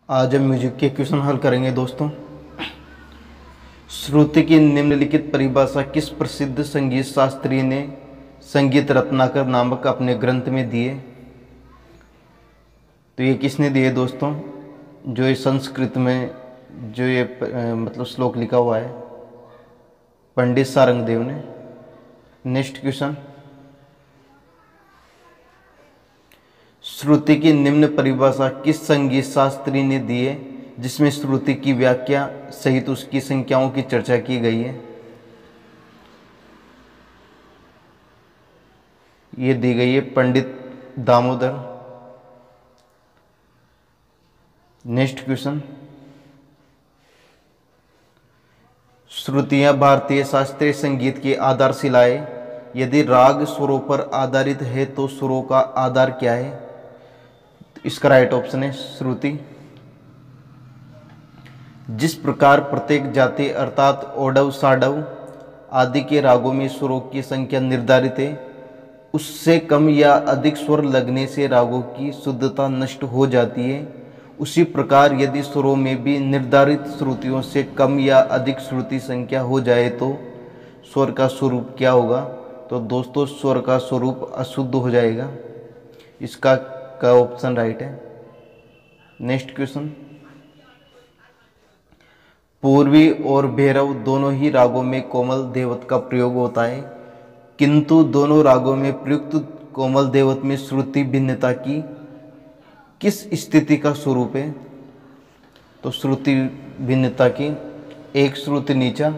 आज हम म्यूजिक के क्वेश्चन हल करेंगे दोस्तों। श्रुति की निम्नलिखित परिभाषा किस प्रसिद्ध संगीत शास्त्री ने संगीत रत्नाकर नामक अपने ग्रंथ में दिए? तो ये किसने दिए दोस्तों? जो ये संस्कृत में जो ये मतलब श्लोक लिखा हुआ है, पंडित सारंगदेव ने। नेक्स्ट क्वेश्चन, श्रुति की निम्न परिभाषा किस संगीत शास्त्री ने दी है जिसमें श्रुति की व्याख्या सहित उसकी संख्याओं की चर्चा की गई है? ये दी गई है पंडित दामोदर। नेक्स्ट क्वेश्चन, श्रुतियां भारतीय शास्त्रीय संगीत की आधारशिलाएं। यदि राग सुरों पर आधारित है तो सुरों का आधार क्या है? इसका राइट ऑप्शन है श्रुति। जिस प्रकार प्रत्येक जाति अर्थात ओडव साडव आदि के रागों में सुरों की संख्या निर्धारित है, उससे कम या अधिक स्वर लगने से रागों की शुद्धता नष्ट हो जाती है, उसी प्रकार यदि सुरों में भी निर्धारित श्रुतियों से कम या अधिक श्रुति संख्या हो जाए तो स्वर का स्वरूप क्या होगा? तो दोस्तों स्वर का स्वरूप अशुद्ध हो जाएगा। इसका ऑप्शन राइट है। नेक्स्ट क्वेश्चन, पूर्वी और भैरव दोनों ही रागों में कोमल देवत का प्रयोग होता है, किंतु दोनों रागों में प्रयुक्त कोमल देवत में श्रुति भिन्नता की किस स्थिति का स्वरूप है? तो श्रुति भिन्नता की एक श्रुति नीचा,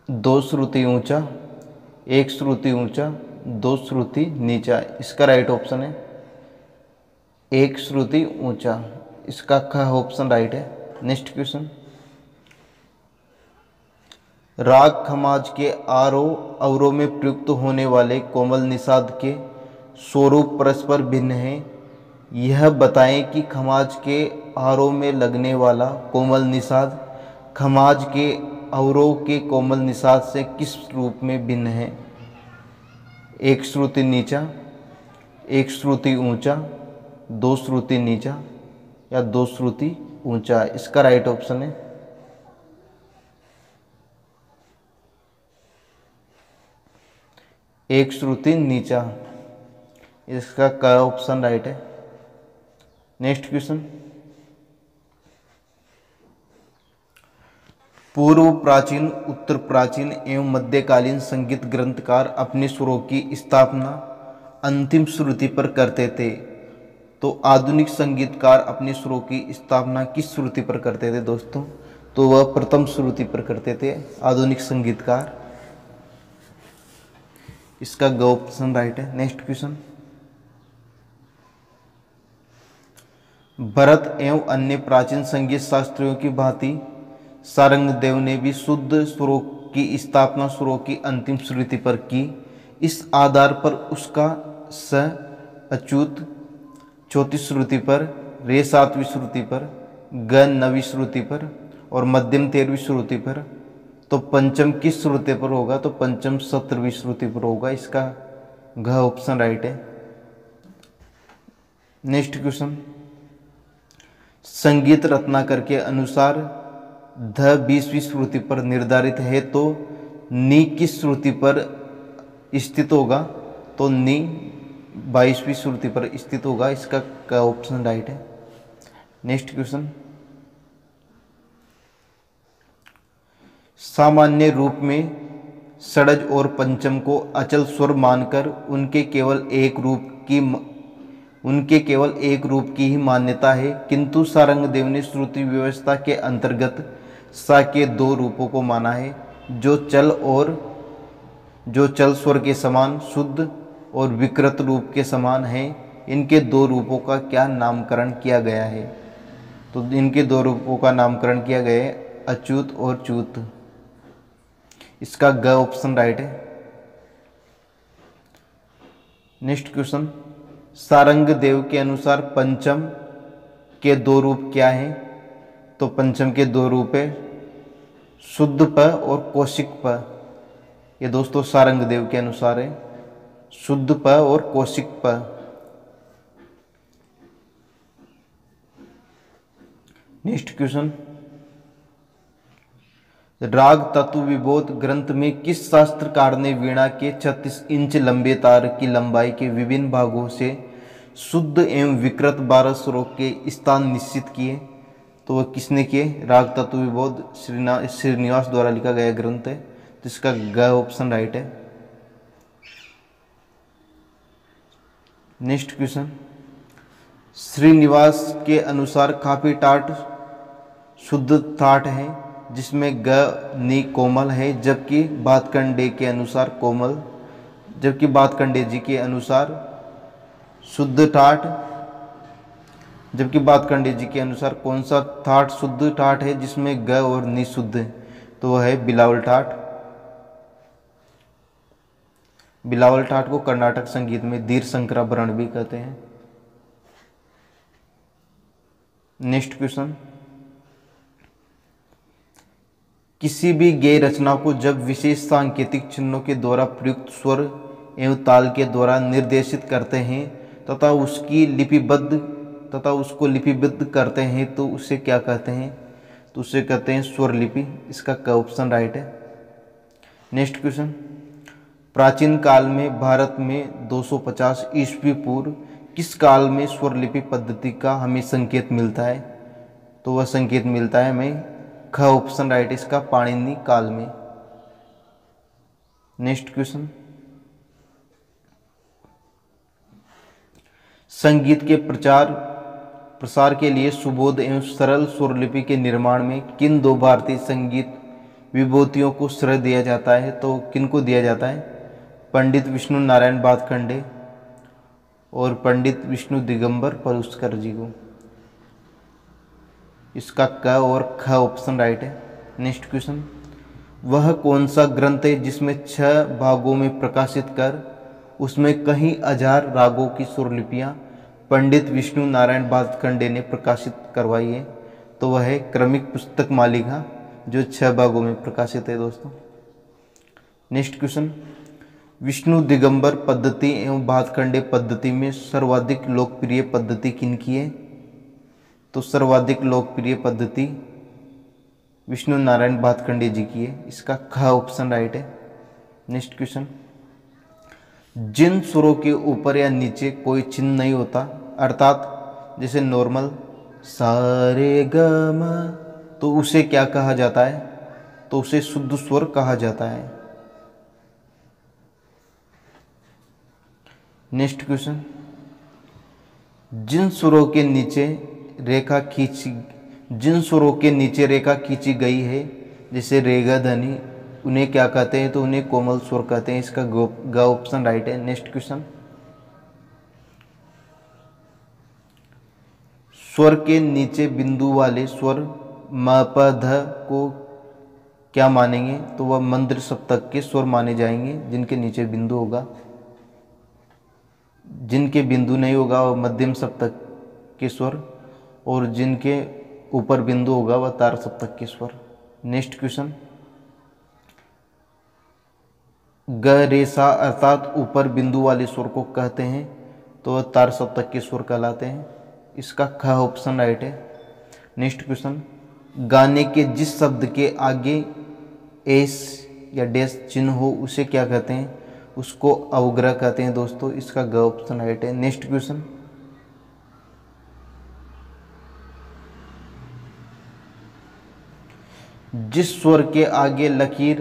दो श्रुति ऊंचा, एक श्रुति ऊंचा, दो श्रुति नीचा। इसका राइट ऑप्शन है एक श्रुति ऊंचा। इसका ख ऑप्शन राइट है। नेक्स्ट क्वेश्चन, राग खमाज के आरोह अवरोह में प्रयुक्त होने वाले कोमल निषाद के स्वरूप परस्पर भिन्न हैं। यह बताएं कि खमाज के आरोह में लगने वाला कोमल निषाद खमाज के अवरोह के कोमल निषाद से किस रूप में भिन्न है? एक श्रुति नीचा, एक श्रुति ऊंचा, दो श्रुति नीचा या दो श्रुति ऊंचा। इसका राइट ऑप्शन है एक श्रुति नीचा। इसका का ऑप्शन राइट है। नेक्स्ट क्वेश्चन, पूर्व प्राचीन, उत्तर प्राचीन एवं मध्यकालीन संगीत ग्रंथकार अपने सुरों की स्थापना अंतिम श्रुति पर करते थे, तो आधुनिक संगीतकार अपने सुरों की स्थापना किस श्रुति पर करते थे दोस्तों? तो वह प्रथम श्रुति पर करते थे आधुनिक संगीतकार। इसका ग ऑप्शन राइट है। नेक्स्ट क्वेश्चन, भरत एवं अन्य प्राचीन संगीत शास्त्रियों की भांति सारंगदेव ने भी शुद्ध सुरों की स्थापना सुरों की अंतिम श्रुति पर की। इस आधार पर उसका स अच्युत चौथी श्रुति पर, रे सातवीं श्रुति पर, ग नवीं श्रुति पर और मध्यम 13वीं श्रुति पर। तो पंचम किस श्रुति पर होगा? तो पंचम 17वीं श्रुति पर होगा। इसका घ ऑप्शन राइट है। नेक्स्ट क्वेश्चन, संगीत रत्नाकर के अनुसार ध 20वीं श्रुति पर निर्धारित है तो नी किस श्रुति पर स्थित होगा? तो नी 22वीं श्रुति पर स्थित होगा। इसका ऑप्शन राइट है। नेक्स्ट क्वेश्चन, सामान्य रूप में षड्ज और पंचम को अचल स्वर मानकर उनके केवल एक रूप की ही मान्यता है, किंतु सारंगदेव ने श्रुति व्यवस्था के अंतर्गत सा के दो रूपों को माना है, जो चल स्वर के समान शुद्ध और विकृत रूप के समान है। इनके दो रूपों का क्या नामकरण किया गया है? तो इनके दो रूपों का नामकरण किया गया है अच्युत और च्युत। इसका ग ऑप्शन राइट है। नेक्स्ट क्वेश्चन, सारंगदेव के अनुसार पंचम के दो रूप क्या हैं? तो पंचम के दो रूप है शुद्ध प और कौशिक प। ये दोस्तों सारंगदेव के अनुसार है शुद्ध प और कौशिक प। नेक्स्ट क्वेश्चन, राग तत्व विबोध ग्रंथ में किस शास्त्रकार ने वीणा के 36 इंच लंबे तार की लंबाई के विभिन्न भागों से शुद्ध एवं विकृत 12 स्वरों के स्थान निश्चित किए? तो वह किसने किए? राग तत्व विबोध श्रीनिवास द्वारा लिखा गया ग्रंथ है, तो इसका ग ऑप्शन राइट है। नेक्स्ट क्वेश्चन, श्रीनिवास के अनुसार काफी टाट शुद्ध ठाट है जिसमें ग नी कोमल है, जबकि भातखंडे के अनुसार जी के अनुसार शुद्ध ठाट, जबकि भातखंडे जी के अनुसार कौन सा ठाट शुद्ध ठाट है जिसमें ग और नी शुद्ध है? तो वह है बिलावल ठाट। बिलावल ठाट को कर्नाटक संगीत में धीर शंकराभरण भी कहते हैं। नेक्स्ट क्वेश्चन, किसी भी गेय रचना को जब विशेष सांकेतिक चिन्हों के द्वारा प्रयुक्त स्वर एवं ताल के द्वारा निर्देशित करते हैं तथा उसको लिपिबद्ध करते हैं तो उसे क्या कहते हैं? तो उसे कहते हैं स्वर लिपि। इसका क ऑप्शन राइट है। नेक्स्ट क्वेश्चन, प्राचीन काल में भारत में 250 ईस्वी पूर्व किस काल में स्वर लिपि पद्धति का हमें संकेत मिलता है? तो वह संकेत मिलता है हमें ख ऑप्शन राइट, इसका पाणिनि काल में। नेक्स्ट क्वेश्चन, संगीत के प्रसार के लिए सुबोध एवं सरल स्वरलिपि के निर्माण में किन दो भारतीय संगीत विभूतियों को श्रेय दिया जाता है? तो किन को दिया जाता है? पंडित विष्णु नारायण भातखंडे और पंडित विष्णु दिगंबर पलुस्कर जी को। इसका क और ख ऑप्शन राइट है। नेक्स्ट क्वेश्चन, वह कौन सा ग्रंथ है जिसमें 6 भागों में प्रकाशित कर उसमें कई हजार रागों की स्वरलिपियां पंडित विष्णु नारायण भातखंडे ने प्रकाशित करवाई है? तो वह है क्रमिक पुस्तक मालिका, जो 6 भागों में प्रकाशित है दोस्तों। नेक्स्ट क्वेश्चन, विष्णु दिगंबर पद्धति एवं भातखंडे पद्धति में सर्वाधिक लोकप्रिय पद्धति किनकी है? तो सर्वाधिक लोकप्रिय पद्धति विष्णु नारायण भातखंडे जी की है। इसका ख ऑप्शन राइट है। नेक्स्ट क्वेश्चन, जिन सुरों के ऊपर या नीचे कोई चिन्ह नहीं होता, अर्थात जैसे नॉर्मल सा रे ग म, तो उसे क्या कहा जाता है? तो उसे शुद्ध स्वर कहा जाता है। नेक्स्ट क्वेश्चन, जिन सुरों के नीचे रेखा खींची गई है जैसे रेगा धनी, उन्हें क्या कहते हैं? तो उन्हें कोमल स्वर कहते हैं। इसका ग ऑप्शन राइट है। नेक्स्ट क्वेश्चन, स्वर के नीचे बिंदु वाले स्वर म प ध को क्या मानेंगे? तो वह मंद्र सप्तक के स्वर माने जाएंगे जिनके नीचे बिंदु होगा। जिनके बिंदु नहीं होगा वह मध्यम सप्तक के स्वर, और जिनके ऊपर बिंदु होगा वह तार सप्तक के स्वर। नेक्स्ट क्वेश्चन, ग रे सा अर्थात ऊपर बिंदु वाले स्वर को कहते हैं तो वह तार सप्तक के स्वर कहलाते हैं। इसका ख ऑप्शन राइट है। नेक्स्ट क्वेश्चन, गाने के जिस शब्द के आगे एस या डैश चिन्ह हो उसे क्या कहते हैं? उसको अवग्रह कहते हैं दोस्तों। इसका ग ऑप्शन राइट है। नेक्स्ट क्वेश्चन, जिस स्वर के आगे लकीर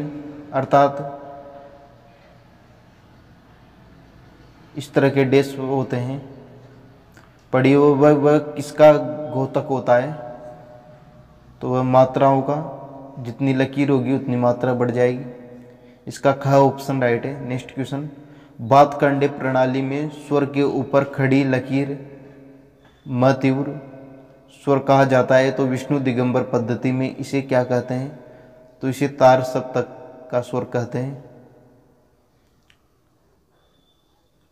अर्थात इस तरह के डैश होते हैं पढ़ी वह किसका घोतक होता है? तो वह मात्राओं का, जितनी लकीर होगी उतनी मात्रा बढ़ जाएगी। इसका ख ऑप्शन राइट है। नेक्स्ट क्वेश्चन, भातखंडे प्रणाली में स्वर के ऊपर खड़ी लकीर म तीव्र स्वर कहा जाता है, तो विष्णु दिगंबर पद्धति में इसे क्या कहते हैं? तो इसे तार सप्तक का स्वर कहते हैं।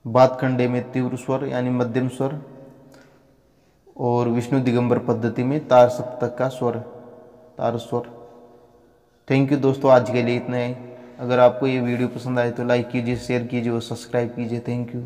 भातखंडे में तीव्र स्वर यानी मध्यम स्वर, और विष्णु दिगंबर पद्धति में तार सप्तक का स्वर, तार स्वर। थैंक यू दोस्तों, आज के लिए इतना ही। अगर आपको ये वीडियो पसंद आए तो लाइक कीजिए, शेयर कीजिए और सब्सक्राइब कीजिए। Thank you.